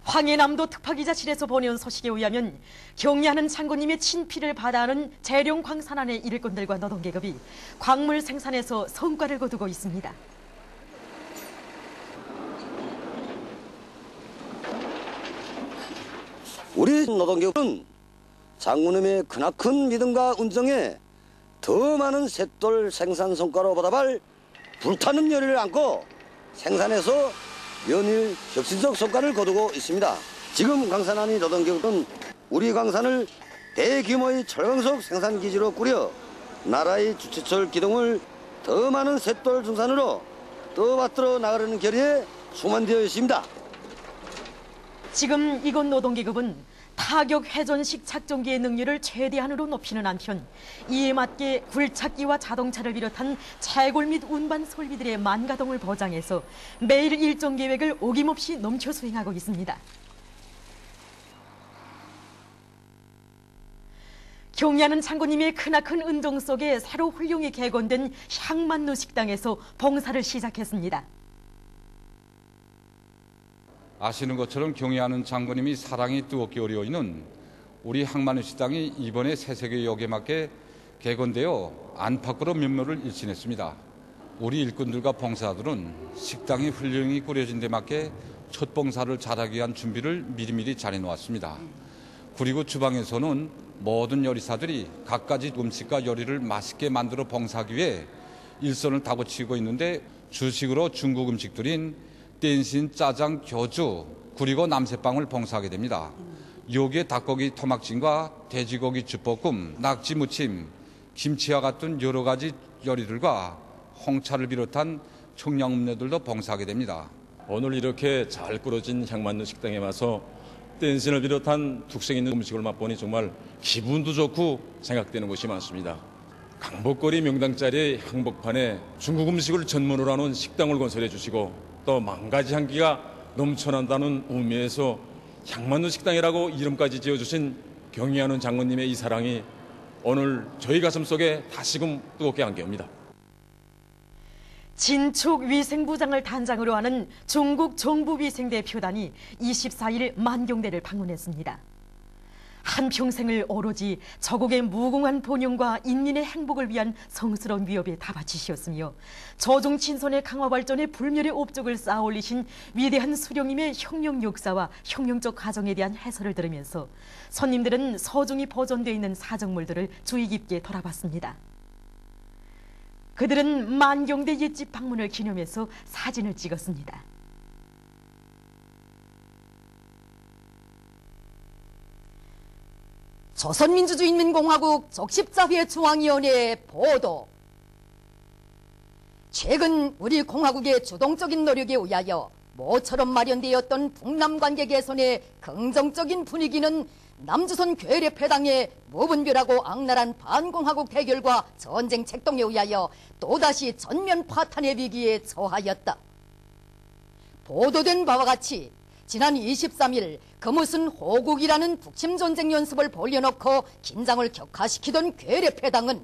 황해남도 특파기자실에서 보내온 소식에 의하면 경리하는 장군님의 친필을 받아하는 재룡 광산안의 일꾼들과 노동계급이 광물 생산에서 성과를 거두고 있습니다. 우리 노동계급은 장군님의 크나큰 믿음과 운정에 더 많은 셋돌 생산 성과로 보답할 불타는 열의를 안고 생산에서 연일 혁신적 성과를 거두고 있습니다. 지금 광산안이 노동계급은 우리 광산을 대규모의 철광석 생산기지로 꾸려 나라의 주체철 기동을 더 많은 셋돌 중산으로 떠받들어 나가려는 결의에 수만되어 있습니다. 지금 이곳 노동계급은 타격 회전식 작전기의 능률을 최대한으로 높이는 한편 이에 맞게 굴착기와 자동차를 비롯한 채굴 및 운반 설비들의 만가동을 보장해서 매일 일정 계획을 어김없이 넘쳐 수행하고 있습니다. 경리하는 장군님의 크나큰 은정 속에 새로 훌륭히 개건된 향만루 식당에서 봉사를 시작했습니다. 아시는 것처럼 경리하는 장군님이 사랑이 뜨겁게 어려있는 우리 항만루 식당이 이번에 새세계 역에 맞게 개건되어 안팎으로 면모를 일신했습니다. 우리 일꾼들과 봉사들은 식당이 훌륭히 꾸려진 데 맞게 첫 봉사를 잘하기 위한 준비를 미리미리 잘해놓았습니다. 그리고 주방에서는 모든 요리사들이 갖가지 음식과 요리를 맛있게 만들어 봉사하기 위해 일선을 다고치고 있는데 주식으로 중국 음식들인 댄신, 짜장, 교주, 그리고 남새빵을 봉사하게 됩니다. 여기에 닭고기 토막찜과 돼지고기 죽볶음, 낙지 무침, 김치와 같은 여러 가지 요리들과 홍차를 비롯한 청량 음료들도 봉사하게 됩니다. 오늘 이렇게 잘 꾸려진 향만루 식당에 와서 댄신을 비롯한 특색 있는 음식을 맛보니 정말 기분도 좋고 생각되는 것이 많습니다. 강복거리 명당 자리의 향복판에 중국 음식을 전문으로 하는 식당을 건설해 주시고 또 만가지 향기가 넘쳐난다는 의미에서 향만루 식당이라고 이름까지 지어주신 경리하는 장군님의 이 사랑이 오늘 저희 가슴 속에 다시금 뜨겁게 안겨옵니다. 진축 위생부장을 단장으로 하는 중국 정부위생대표단이 24일 만경대를 방문했습니다. 한평생을 오로지 저국의 무궁한 번영과 인민의 행복을 위한 성스러운 위협에 다 바치셨으며 조정 친선의 강화 발전에 불멸의 업적을 쌓아 올리신 위대한 수령님의 혁명 역사와 혁명적 가정에 대한 해설을 들으면서 손님들은 소중히 보존되어 있는 사정물들을 주의 깊게 돌아봤습니다. 그들은 만경대 옛집 방문을 기념해서 사진을 찍었습니다. 조선민주주의인민공화국 적십자회 중앙위원회 보도. 최근 우리 공화국의 주동적인 노력에 의하여 모처럼 마련되었던 북남관계 개선의 긍정적인 분위기는 남조선 괴뢰패당의 무분별하고 악랄한 반공화국 대결과 전쟁 책동에 의하여 또다시 전면 파탄의 위기에 처하였다. 보도된 바와 같이 지난 23일 금우순 호국이라는 북침 전쟁 연습을 벌려놓고 긴장을 격화시키던 괴뢰패당은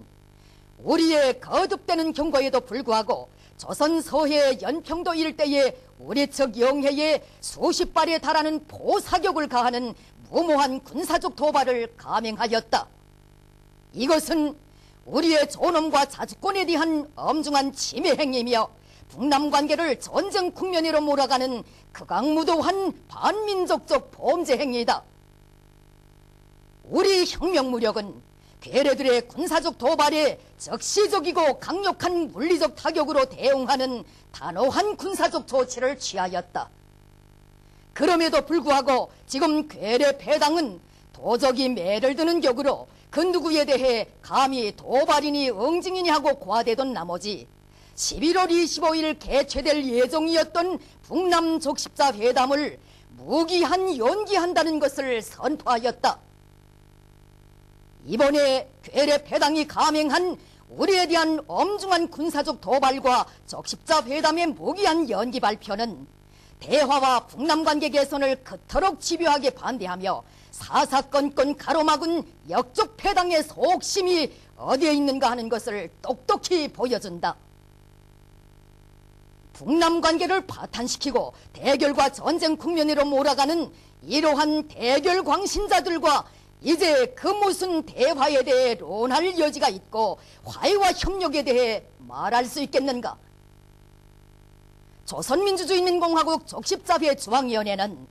우리의 거듭되는 경고에도 불구하고 조선 서해 연평도 일대에 우리 측 영해에 수십 발에 달하는 포사격을 가하는 무모한 군사적 도발을 감행하였다. 이것은 우리의 존엄과 자주권에 대한 엄중한 침해 행위이며 북남 관계를 전쟁 국면으로 몰아가는 극악무도한 반민족적 범죄 행위이다. 우리 혁명무력은 괴뢰들의 군사적 도발에 적시적이고 강력한 물리적 타격으로 대응하는 단호한 군사적 조치를 취하였다. 그럼에도 불구하고 지금 괴뢰패당은 도적이 매를 드는 격으로 그 누구에 대해 감히 도발이니 응징이니 하고 과대던 나머지 11월 25일 개최될 예정이었던 북남 적십자 회담을 무기한 연기한다는 것을 선포하였다. 이번에 괴뢰패당이 감행한 우리에 대한 엄중한 군사적 도발과 적십자 회담의 무기한 연기 발표는 대화와 북남관계 개선을 그토록 집요하게 반대하며 사사건건 가로막은 역적 패당의 속심이 어디에 있는가 하는 것을 똑똑히 보여준다. 북남 관계를 파탄시키고 대결과 전쟁 국면으로 몰아가는 이러한 대결 광신자들과 이제 그 무슨 대화에 대해 논할 여지가 있고 화해와 협력에 대해 말할 수 있겠는가? 조선민주주의인민공화국 적십자회 중앙위원회는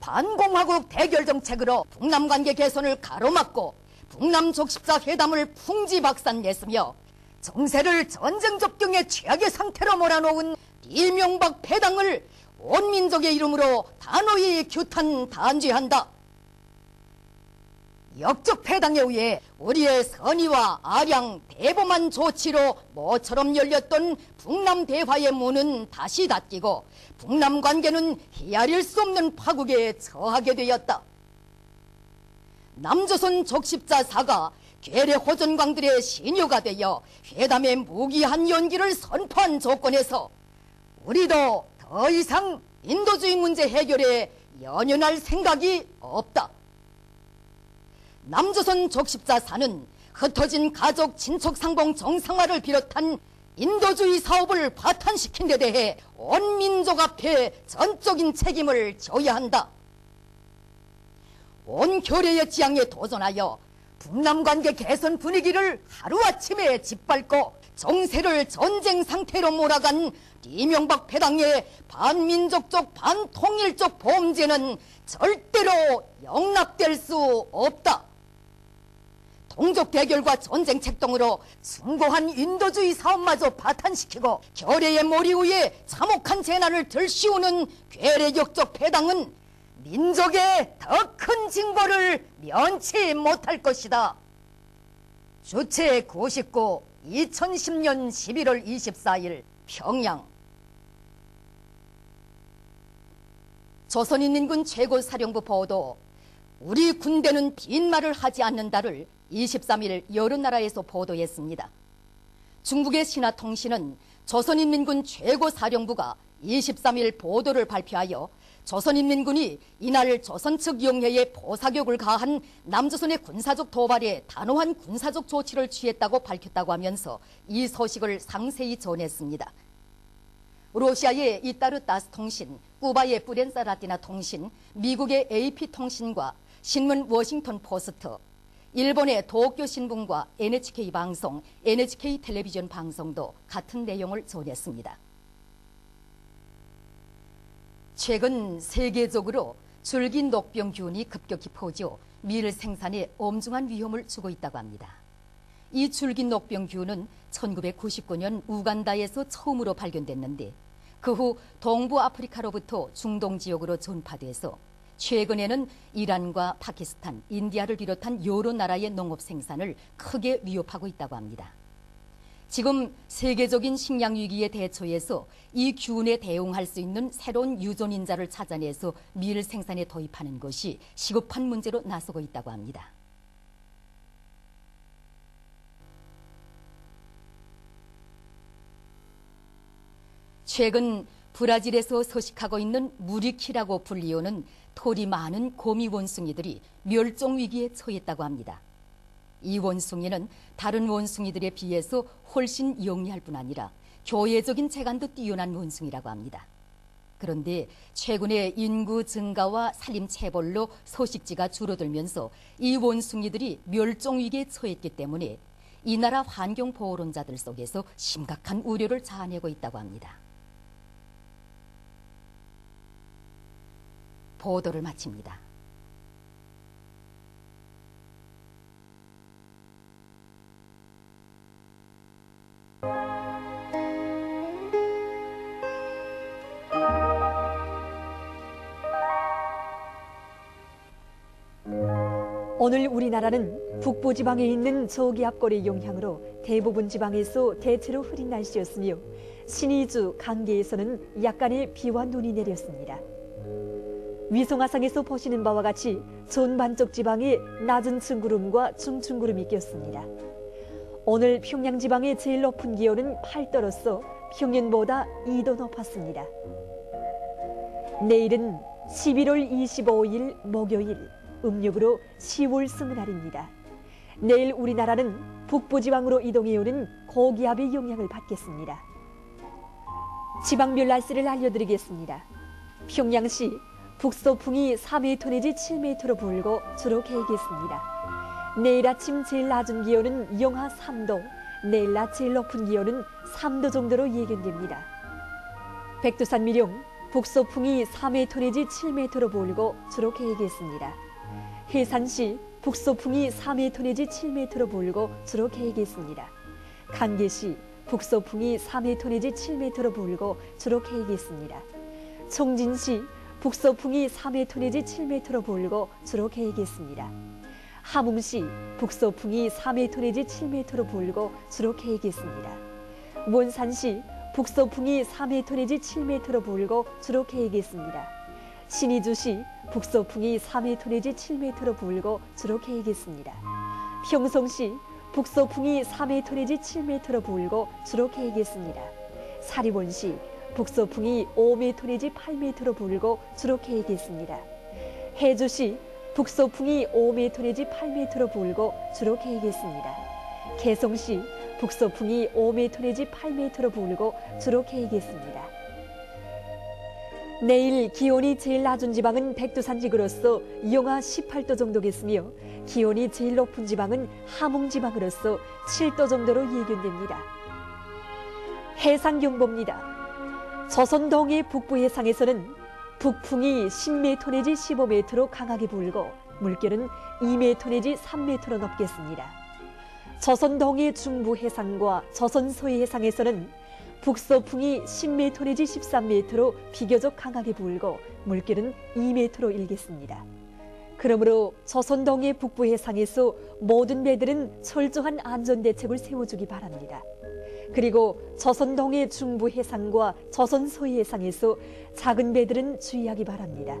반공화국 대결 정책으로 북남 관계 개선을 가로막고 북남 적십자 회담을 풍지박산냈으며 정세를 전쟁 접경의 최악의 상태로 몰아놓은 이명박 패당을 온 민족의 이름으로 단호히 규탄 단죄한다. 역적 패당에 의해 우리의 선의와 아량, 대범한 조치로 모처럼 열렸던 북남 대화의 문은 다시 닫히고 북남 관계는 헤아릴 수 없는 파국에 처하게 되었다. 남조선 적십자사가 괴뢰 호전광들의 신유가 되어 회담의 무기한 연기를 선포한 조건에서 우리도 더 이상 인도주의 문제 해결에 연연할 생각이 없다. 남조선 적십자사는 흩어진 가족 친척 상봉 정상화를 비롯한 인도주의 사업을 파탄시킨 데 대해 온 민족 앞에 전적인 책임을 져야 한다. 온 교례의 지향에 도전하여 북남 관계 개선 분위기를 하루아침에 짓밟고 정세를 전쟁 상태로 몰아간 이명박 패당의 반민족적 반통일적 범죄는 절대로 용납될 수 없다. 동족 대결과 전쟁 책동으로 숭고한 인도주의 사업마저 파탄시키고 결의의 머리 위에 참혹한 재난을 들씌우는 괴뢰 역적 패당은 민족의 더 큰 징벌을 면치 못할 것이다. 주체 99 2010년 11월 24일 평양. 조선인민군 최고사령부 보도. 우리 군대는 빈말을 하지 않는다를 23일 여러 나라에서 보도했습니다. 중국의 신화통신은 조선인민군 최고사령부가 23일 보도를 발표하여 조선인민군이 이날 조선 측 영해에 포사격을 가한 남조선의 군사적 도발에 단호한 군사적 조치를 취했다고 밝혔다고 하면서 이 소식을 상세히 전했습니다. 러시아의 이따르타스 통신, 쿠바의 프렌사 라티나 통신, 미국의 AP통신과 신문 워싱턴 포스트, 일본의 도쿄 신문과 NHK 방송, NHK 텔레비전 방송도 같은 내용을 전했습니다. 최근 세계적으로 줄기 녹병균이 급격히 퍼져 밀 생산에 엄중한 위험을 주고 있다고 합니다. 이 줄기 녹병균은 1999년 우간다에서 처음으로 발견됐는데 그 후 동부 아프리카로부터 중동 지역으로 전파돼서 최근에는 이란과 파키스탄, 인디아를 비롯한 여러 나라의 농업 생산을 크게 위협하고 있다고 합니다. 지금 세계적인 식량 위기에 대처해서 이 균에 대응할 수 있는 새로운 유전인자를 찾아내서 밀 생산에 도입하는 것이 시급한 문제로 나서고 있다고 합니다. 최근 브라질에서 서식하고 있는 무리키라고 불리우는 털이 많은 거미 원숭이들이 멸종 위기에 처했다고 합니다. 이 원숭이는 다른 원숭이들에 비해서 훨씬 영리할 뿐 아니라 교회적인 재간도 뛰어난 원숭이라고 합니다. 그런데 최근에 인구 증가와 산림 체벌로 서식지가 줄어들면서 이 원숭이들이 멸종 위기에 처했기 때문에 이 나라 환경보호론자들 속에서 심각한 우려를 자아내고 있다고 합니다. 보도를 마칩니다. 오늘 우리나라는 북부지방에 있는 저기압골의 영향으로 대부분 지방에서 대체로 흐린 날씨였으며 신의주, 강계에서는 약간의 비와 눈이 내렸습니다. 위성화상에서 보시는 바와 같이 전반적 지방에 낮은 층구름과 중층구름이 꼈습니다. 오늘 평양 지방의 제일 높은 기온은 8도로서 평년보다 2도 높았습니다. 내일은 11월 25일 목요일, 음력으로 10월 승날입니다. 내일 우리나라는 북부지방으로 이동해오는 고기압의 영향을 받겠습니다. 지방별 날씨를 알려드리겠습니다. 평양시 북서풍이 3m 내지 7m로 불고 주로 개겠습니다. 내일 아침 제일 낮은 기온은 영하 3도, 내일 낮 제일 높은 기온은 3도 정도로 예견됩니다. 백두산 미령 북서풍이 4m 내지 7m로 불고 주로 개겠습니다. 해산시 북서풍이 4m 내지 7m로 불고 주로 개겠습니다. 강계시 북서풍이 4m 내지 7m로 불고 주로 개겠습니다. 청진시 북서풍이 4m 내지 7m로 불고 주로 개겠습니다. 함흥시 북서풍이 4m 내지 7m로 불고 주로 개겠습니다. 몬산시 북서풍이 4m 내지 7m로 불고 주로 개겠습니다. 신의주시 북서풍이 4m 내지 7m로 불고 주로 개겠습니다. 평성시 북서풍이 4m 내지 7m로 불고 주로 개겠습니다. 사리본시 북서풍이 5m 내지 8m로 불고 주로 개겠습니다. 해주시 북서풍이 5m 내지 8m로 불고 주로 개겠습니다. 개성시 북서풍이 5m 내지 8m로 불고 주로 개겠습니다. 내일 기온이 제일 낮은 지방은 백두산 지구로서 영하 18도 정도겠으며 기온이 제일 높은 지방은 함흥 지방으로서 7도 정도로 예견됩니다. 해상경보입니다. 조선 동해 북부 해상에서는 북풍이 10m 내지 15m로 강하게 불고 물결은 2m 내지 3m로 넘겠습니다. 조선 동해 중부 해상과 조선 서해 해상에서는 북서풍이 10m 내지 13m로 비교적 강하게 불고 물결은 2m로 일겠습니다. 그러므로 조선 동해 북부 해상에서 모든 배들은 철저한 안전대책을 세워주기 바랍니다. 그리고 조선 동해 중부 해상과 조선 서해 해상에서 작은 배들은 주의하기 바랍니다.